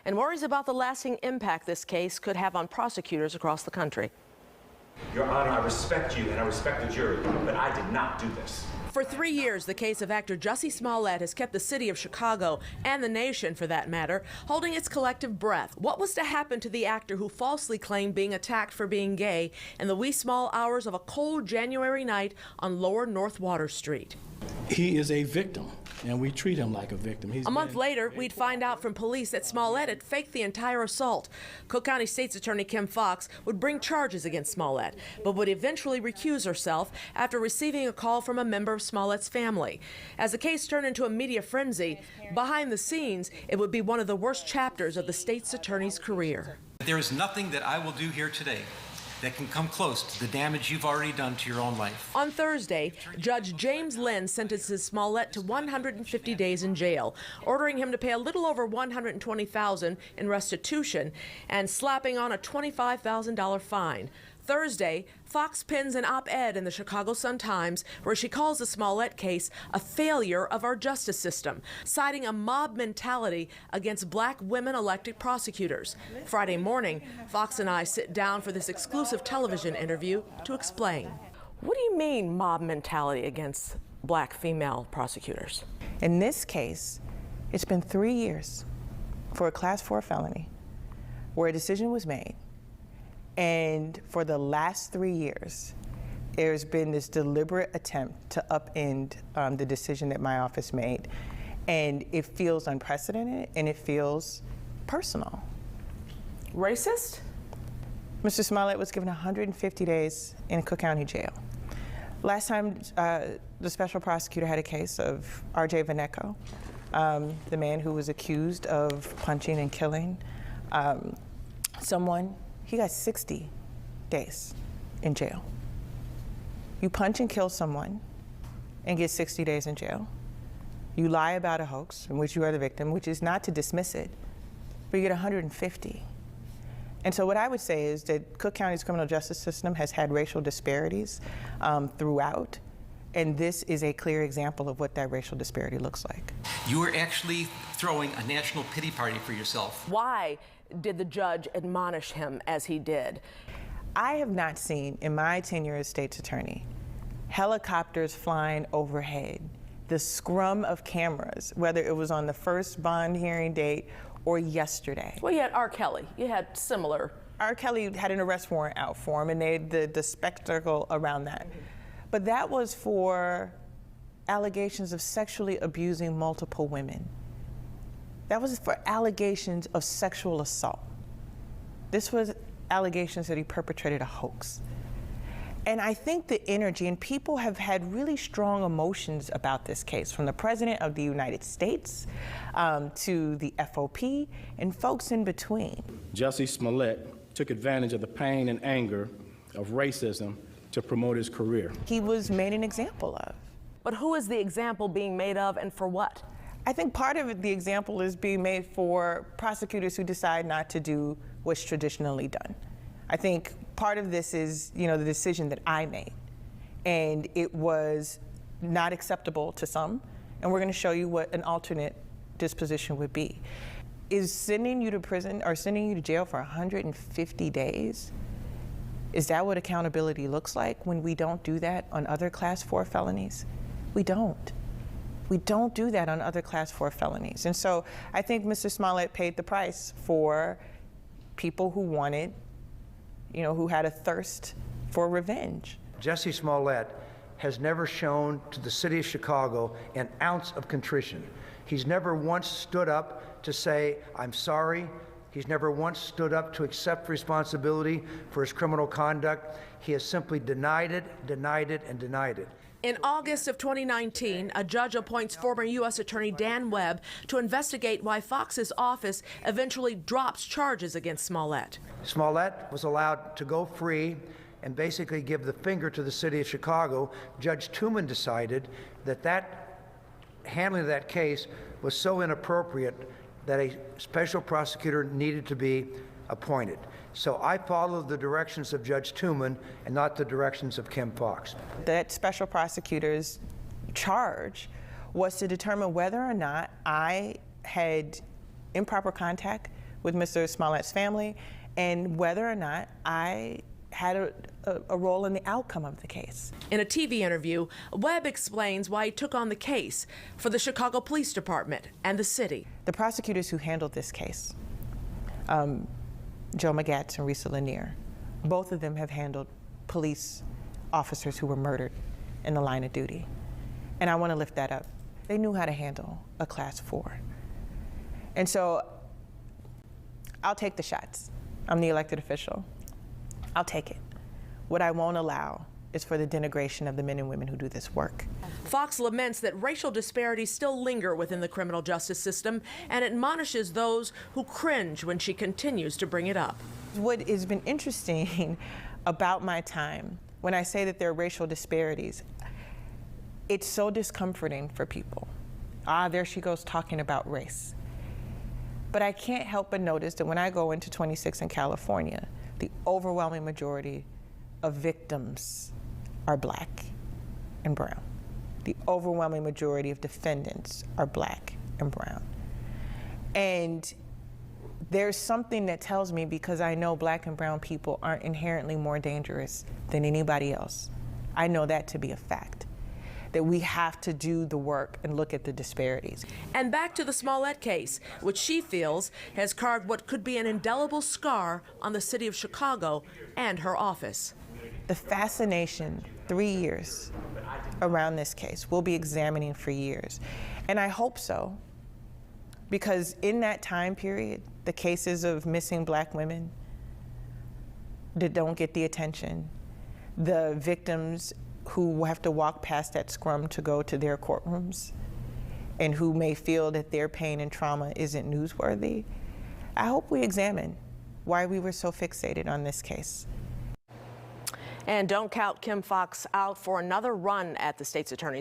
and worries about the lasting impact this case could have on prosecutors across the country. Your Honor, I respect you and I respect the jury, but I did not do this. For 3 years, the case of actor Jussie Smollett has kept the city of Chicago, and the nation for that matter, holding its collective breath. What was to happen to the actor who falsely claimed being attacked for being gay in the wee small hours of a cold January night on Lower North Water Street? He is a victim, and we treat him like a victim. A month later, we'd find out from police that Smollett had faked the entire assault. Cook County State's Attorney Kim Foxx would bring charges against Smollett, but would eventually recuse herself after receiving a call from a member of Smollett's family. As the case turned into a media frenzy, behind the scenes, it would be one of the worst chapters of the state's attorney's career. There is nothing that I will do here today that can come close to the damage you've already done to your own life. On Thursday, Judge James Lynn sentences Smollett to 150 days in jail, ordering him to pay a little over $120,000 in restitution and slapping on a $25,000 fine. Thursday, Foxx pens an op-ed in the Chicago Sun-Times where she calls the Smollett case a failure of our justice system, citing a mob mentality against black women elected prosecutors. Friday morning, Foxx and I sit down for this exclusive television interview to explain. What do you mean mob mentality against black female prosecutors? In this case, it's been 3 years for a Class 4 felony where a decision was made. And for the last 3 years, there's been this deliberate attempt to upend the decision that my office made. And it feels unprecedented and it feels personal. Racist? Mr. Smollett was given 150 days in Cook County Jail. Last time the special prosecutor had a case of R.J. Vaneco, the man who was accused of punching and killing someone. He got 60 days in jail. You punch and kill someone and get 60 days in jail. You lie about a hoax in which you are the victim, which is not to dismiss it, but you get 150. And so what I would say is that Cook County's criminal justice system has had racial disparities throughout, and this is a clear example of what that racial disparity looks like. You are actually throwing a national pity party for yourself. Why did the judge admonish him as he did? I have not seen, in my tenure as state's attorney, helicopters flying overhead, the scrum of cameras, whether it was on the first bond hearing date or yesterday. Well, you had Rkelly. You had similar. Rkelly had an arrest warrant out for him, and the spectacle around that. But that was for allegations of sexually abusing multiple women. That was for allegations of sexual assault. This was allegations that he perpetrated a hoax. And I think the energy, and people have had really strong emotions about this case, from the President of the United States to the FOP and folks in between. Jussie Smollett took advantage of the pain and anger of racism to promote his career. He was made an example of. But who is the example being made of, and for what? I think part of it, the example is being made for prosecutors who decide not to do what's traditionally done. I think part of this is, the decision that I made, and it was not acceptable to some, and we're going to show you what an alternate disposition would be. Is sending you to prison or sending you to jail for 150 days, is that what accountability looks like when we don't do that on other Class 4 felonies? We don't. We don't do that on other Class 4 felonies. And so I think Mr. Smollett paid the price for people who wanted, who had a thirst for revenge. Jussie Smollett has never shown to the city of Chicago an ounce of contrition. He's never once stood up to say, I'm sorry. He's never once stood up to accept responsibility for his criminal conduct. He has simply denied it, denied it, and denied it. In August of 2019, a judge appoints former U.S. Attorney Dan Webb to investigate why Foxx's office eventually drops charges against Smollett. Smollett was allowed to go free and basically give the finger to the city of Chicago. Judge Tooman decided that handling of that case was so inappropriate that a special prosecutor needed to be appointed. So I followed the directions of Judge Tooman and not the directions of Kim Foxx. That special prosecutor's charge was to determine whether or not I had improper contact with Mr. Smollett's family and whether or not I had a role in the outcome of the case. In a TV interview, Webb explains why he took on the case for the Chicago Police Department and the city. The prosecutors who handled this case, Joe Magatz and Risa Lanier, both of them have handled police officers who were murdered in the line of duty. And I want to lift that up. They knew how to handle a class 4. And so I'll take the shots. I'm the elected official. I'll take it. What I won't allow is for the denigration of the men and women who do this work. Foxx laments that racial disparities still linger within the criminal justice system and admonishes those who cringe when she continues to bring it up. What has been interesting about my time, when I say that there are racial disparities, it's so discomforting for people. There she goes talking about race. But I can't help but notice that when I go into 26 in California, the overwhelming majority of victims are Black and brown. The overwhelming majority of defendants are Black and brown. And there's something that tells me, because I know Black and brown people aren't inherently more dangerous than anybody else. I know that to be a fact, that we have to do the work and look at the disparities. And back to the Smollett case, which she feels has carved what could be an indelible scar on the city of Chicago and her office. The fascination, 3 years around this case, we'll be examining for years. And I hope so, because in that time period, the cases of missing Black women that don't get the attention, the victims who have to walk past that scrum to go to their courtrooms and who may feel that their pain and trauma isn't newsworthy, I hope we examine why we were so fixated on this case. And don't count Kim Foxx out for another run at the state's attorney's